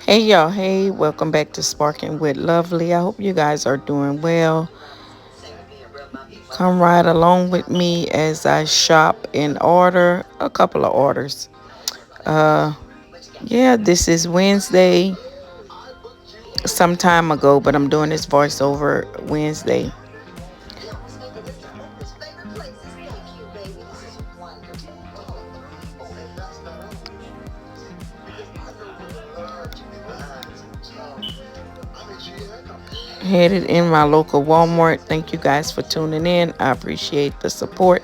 Hey y'all, hey, welcome back to Sparking with Lovely. I hope you guys are doing well. Come right along with me as I shop and order a couple of orders. Uh yeah, this is Wednesday, some time ago, but I'm doing this voiceover Wednesday. Headed in my local Walmart. Thank you guys for tuning in. I appreciate the support.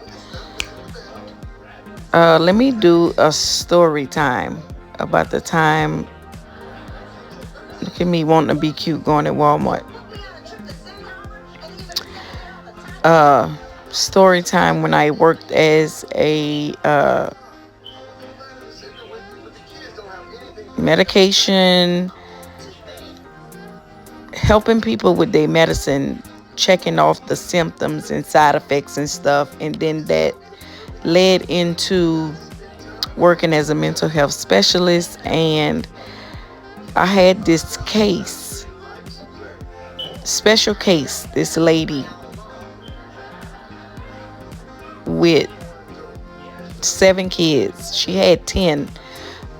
Let me do a story time about the time. Look at me wanting to be cute going at Walmart. uh Story time when I worked as a medication, helping people with their medicine, checking off the symptoms and side effects and stuff. And then that led into working as a mental health specialist. And I had this case, special case, this lady with 7 kids. She had 10,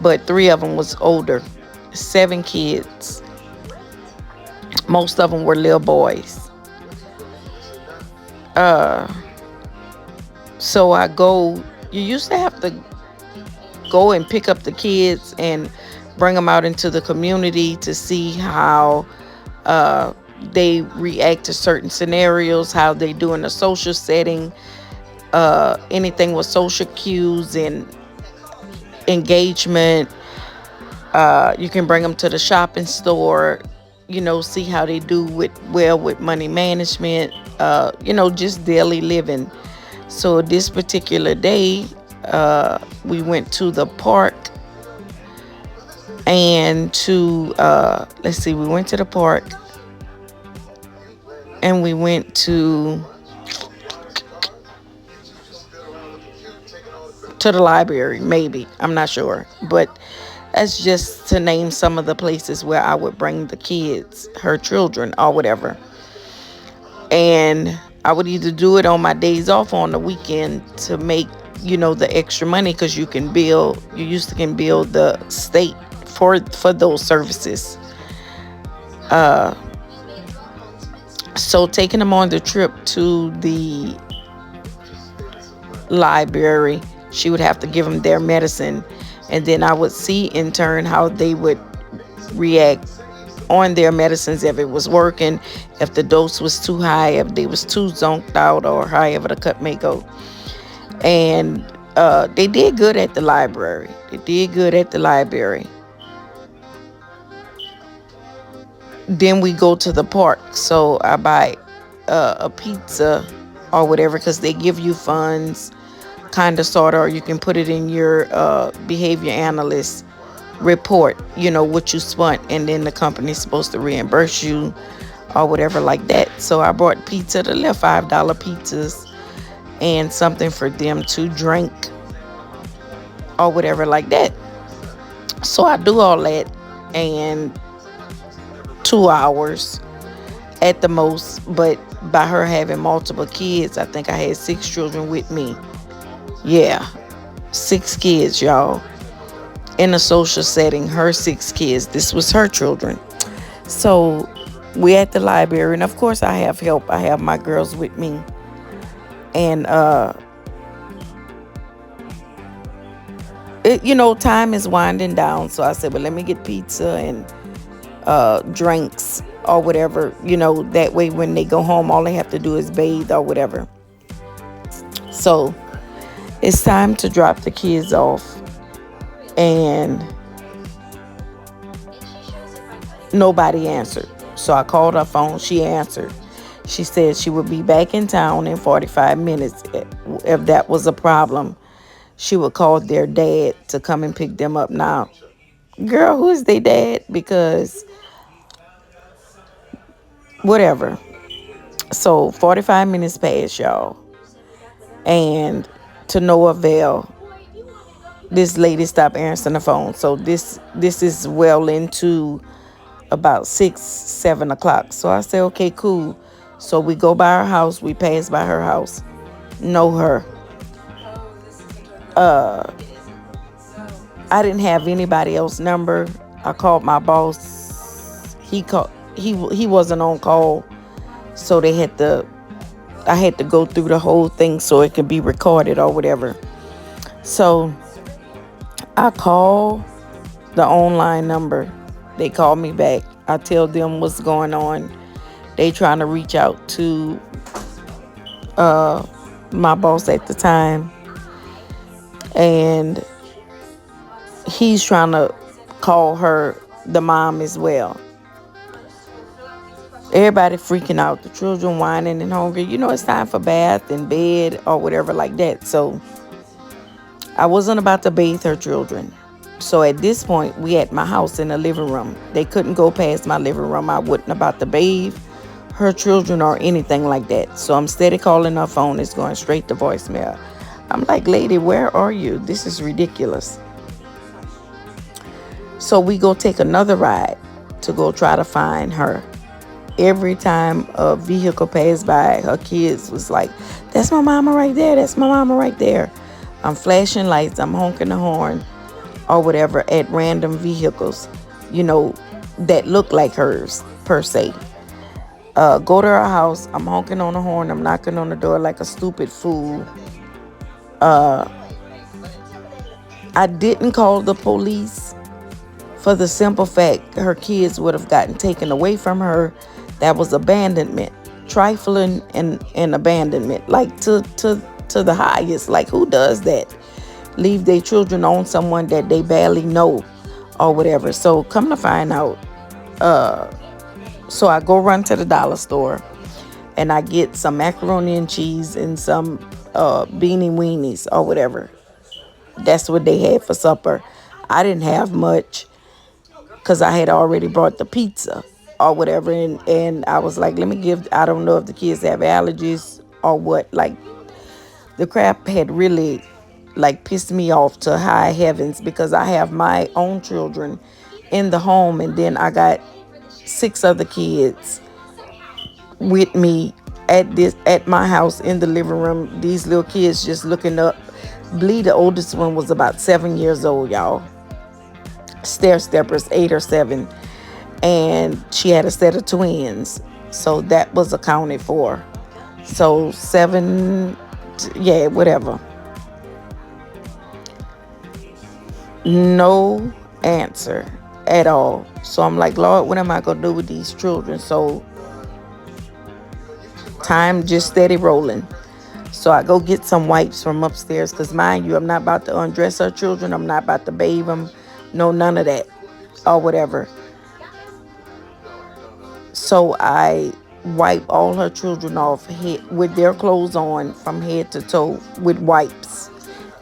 but 3 of them was older. 7 kids. Most of them were little boys. Uh, so I go. You used to have to go and pick up the kids and bring them out into the community to see how uh, they react to certain scenarios, how they do in a social setting, anything with social cues and engagement. You can bring them to the shopping store, see how they do with money management, just daily living. So this particular day, we went to the park and we went to the park and we went to the library, maybe. I'm not sure. But that's just to name some of the places where I would bring the kids, her children, or whatever. And I would either do it on my days off on the weekend to make, the extra money, because you used to can bill the state for those services. Uh, so taking them on the trip to the library, she would have to give them their medicine, and then I would see in turn how they would react on their medicines, if it was working, if the dose was too high, if they was too zonked out, or however the cut may go. And they did good at the library. Then we go to the park. So I buy a pizza or whatever, because they give you funds, kind of, sort of, or you can put it in your behavior analyst report, what you spent, and then the company's supposed to reimburse you or whatever like that. So I brought pizza, the little $5 pizzas, and something for them to drink or whatever like that. So I do all that in 2 hours at the most. But by her having multiple kids, I think I had 6 children with me. Yeah, 6 kids, y'all. In a social setting, her 6 kids. This was her children. So we at the library, and of course I have help. I have my girls with me. And time is winding down. So I said, well, let me get pizza and drinks or whatever. That way when they go home, all they have to do is bathe or whatever. So it's time to drop the kids off. And nobody answered. So I called her phone. She answered. She said she would be back in town in 45 minutes. If that was a problem, she would call their dad to come and pick them up. Now, girl, who is their dad? Because whatever. So 45 minutes passed, y'all. And to no avail. this lady stopped answering the phone. So this is well into about 6, 7 o'clock. So I said, okay, cool. So we go by her house. We pass by her house. Know her. I didn't have anybody else number. I called my boss. He called. He wasn't on call, so they had to. I had to go through the whole thing so it could be recorded or whatever. So I call the online number. They call me back. I tell them what's going on. They trying to reach out to my boss at the time, and he's trying to call her, the mom, as well. Everybody freaking out. The children whining and hungry. It's time for bath and bed or whatever like that. So I wasn't about to bathe her children. So at this point, we at my house in the living room. They couldn't go past my living room. I wasn't about to bathe her children or anything like that. So I'm steady calling her phone. It's going straight to voicemail. I'm like, lady, where are you? This is ridiculous. So we go take another ride to go try to find her. Every time a vehicle passed by, her kids was like, that's my mama right there. That's my mama right there. I'm flashing lights. I'm honking the horn or whatever at random vehicles, that look like hers, per se. Go to her house. I'm honking on the horn. I'm knocking on the door like a stupid fool. I didn't call the police for the simple fact her kids would have gotten taken away from her. That was abandonment, trifling and abandonment, like to the highest. Like, who does that? Leave their children on someone that they barely know or whatever. So come to find out, so I go run to the dollar store and I get some macaroni and cheese and some beanie weenies or whatever. That's what they had for supper. I didn't have much because I had already brought the pizza or whatever. And I was like, I don't know if the kids have allergies or what. Like, the crap had really like pissed me off to high heavens because I have my own children in the home, and then I got 6 other kids with me at my house in the living room. These little kids just looking up. Blee, the oldest one, was about 7 years old, y'all. Stair steppers, 8 or 7, and she had a set of twins, so that was accounted for. So 7, yeah, whatever. No answer at all. So I'm like, Lord, what am I gonna do with these children? So time just steady rolling. So I go get some wipes from upstairs because, mind you, I'm not about to undress her children. I'm not about to bathe them. No, none of that or whatever. So I wipe all her children off with their clothes on from head to toe with wipes.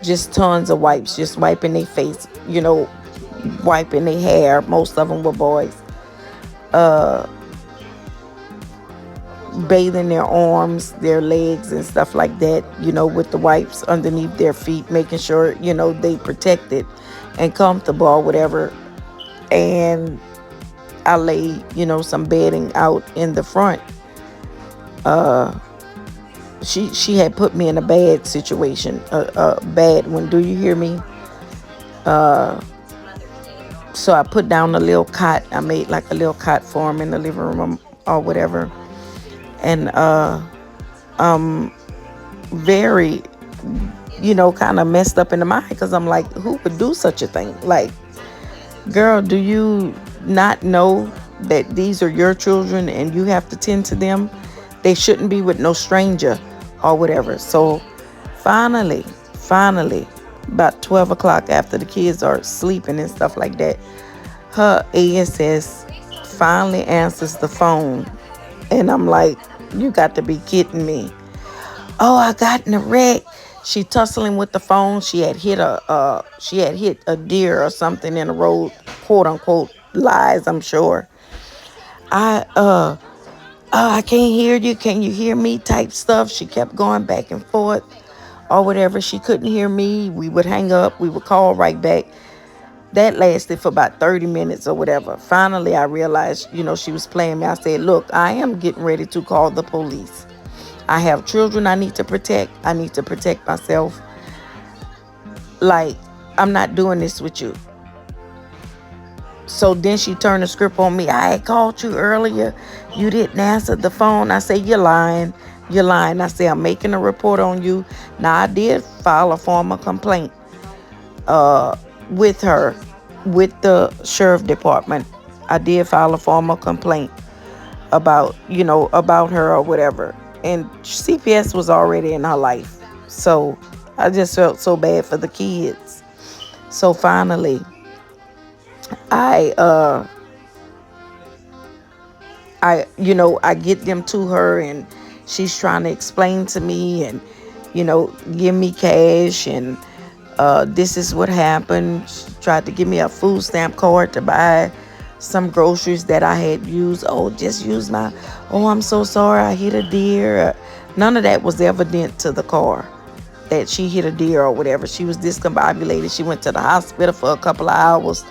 Just tons of wipes. Just wiping their face, wiping their hair. Most of them were boys. Bathing their arms, their legs and stuff like that, with the wipes underneath their feet, making sure, they protected and comfortable or whatever. And I lay, some bedding out in the front. She had put me in a bad situation, a bad one. Do you hear me? So I put down a little cot. I made like a little cot for him in the living room or whatever. And very, kind of messed up in the mind because I'm like, who would do such a thing? Like, girl, do you not know that these are your children and you have to tend to them? They shouldn't be with no stranger or whatever. So finally, about 12 o'clock, after the kids are sleeping and stuff like that, her ASS finally answers the phone. And I'm like, you got to be kidding me. Oh, I got in a wreck. She tussling with the phone. She had hit a deer or something in the road, quote unquote, lies, I'm sure. I can't hear you. Can you hear me? Type stuff. She kept going back and forth or whatever. She couldn't hear me. We would hang up. We would call right back. That lasted for about 30 minutes or whatever. Finally, I realized, she was playing me. I said, look, I am getting ready to call the police. I have children I need to protect. I need to protect myself. Like, I'm not doing this with you. So then she turned the script on me. I had called you earlier. You didn't answer the phone. I said, you're lying. You're lying. I said, I'm making a report on you. Now, I did file a formal complaint with her, with the sheriff department. I did file a formal complaint about her or whatever. And CPS was already in her life. So I just felt so bad for the kids. So finally, I I get them to her, and she's trying to explain to me and give me cash, and this is what happened. She tried to give me a food stamp card to buy some groceries that I had used. Oh, just use my, oh, I'm so sorry, I hit a deer. None of that was evident to the car that she hit a deer or whatever. She was discombobulated. She went to the hospital for a couple of hours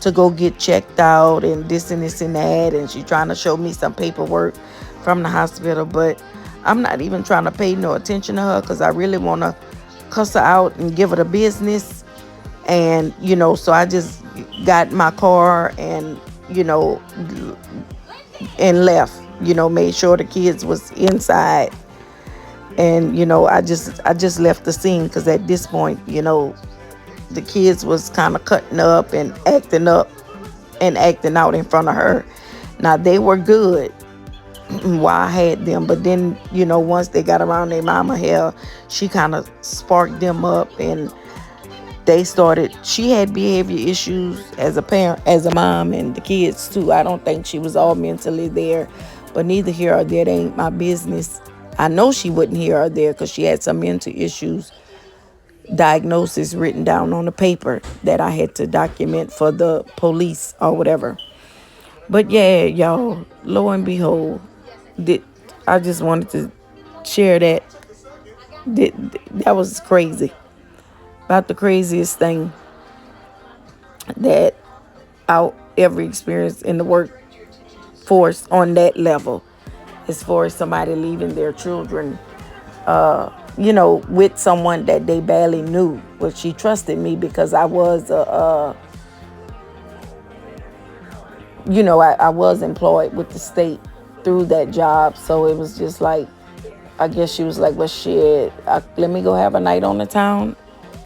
to go get checked out, and this and this and that. And she trying to show me some paperwork from the hospital. But I'm not even trying to pay no attention to her, because I really want to cuss her out and give her the business. And, so I just got my car and, and left, made sure the kids was inside. And, I just left the scene, because at this point, the kids was kind of cutting up and acting out in front of her. Now, they were good while I had them, but then, once they got around their mama hair, she kind of sparked them up, and she had behavior issues as a parent, as a mom, and the kids too. I don't think she was all mentally there, but neither here or there. It ain't my business. I know she wouldn't here or there, because she had some mental issues diagnosis written down on the paper that I had to document for the police or whatever. But yeah, y'all, lo and behold, did I just wanted to share that. That was crazy. About the craziest thing that I ever experienced in the workforce on that level, as far as somebody leaving their children with someone that they barely knew. But she trusted me, because I was I was employed with the state through that job. So it was just like, I guess she was like, well, shit, let me go have a night on the town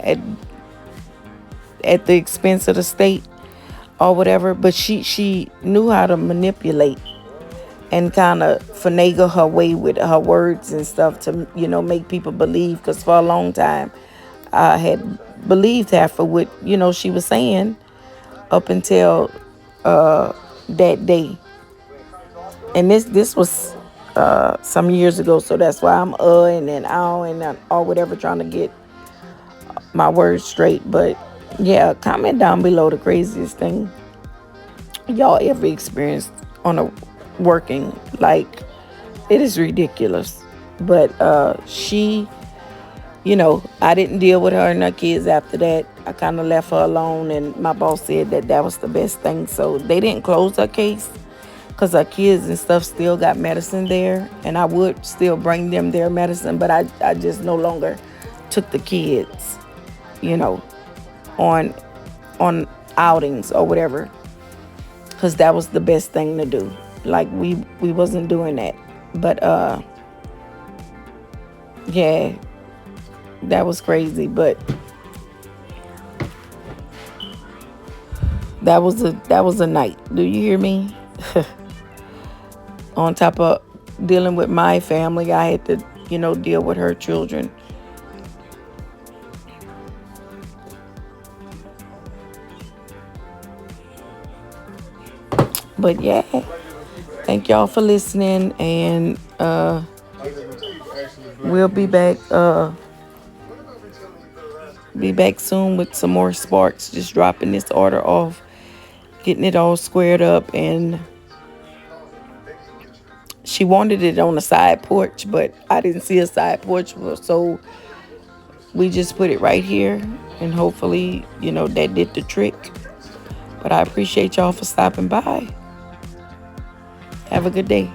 at the expense of the state or whatever. But she knew how to manipulate and kind of finagle her way with her words and stuff to, make people believe. Because for a long time, I had believed half of what, she was saying, up until that day. And this was some years ago, so that's why I'm and or whatever, trying to get my words straight. But yeah, comment down below the craziest thing y'all ever experienced on a working. Like, it is ridiculous. But she, I didn't deal with her and her kids after that. I kind of left her alone, and my boss said that was the best thing. So they didn't close her case, because her kids and stuff still got medicine there, and I would still bring them their medicine. But I just no longer took the kids, on outings or whatever, because that was the best thing to do. Like, we wasn't doing that. But yeah, that was crazy. But that was a night. Do you hear me? On top of dealing with my family, I had to, deal with her children. But yeah, thank y'all for listening, and we'll be back soon with some more sparks. Just dropping this order off, getting it all squared up. And she wanted it on the side porch, but I didn't see a side porch, so we just put it right here, and hopefully, that did the trick. But I appreciate y'all for stopping by. Have a good day.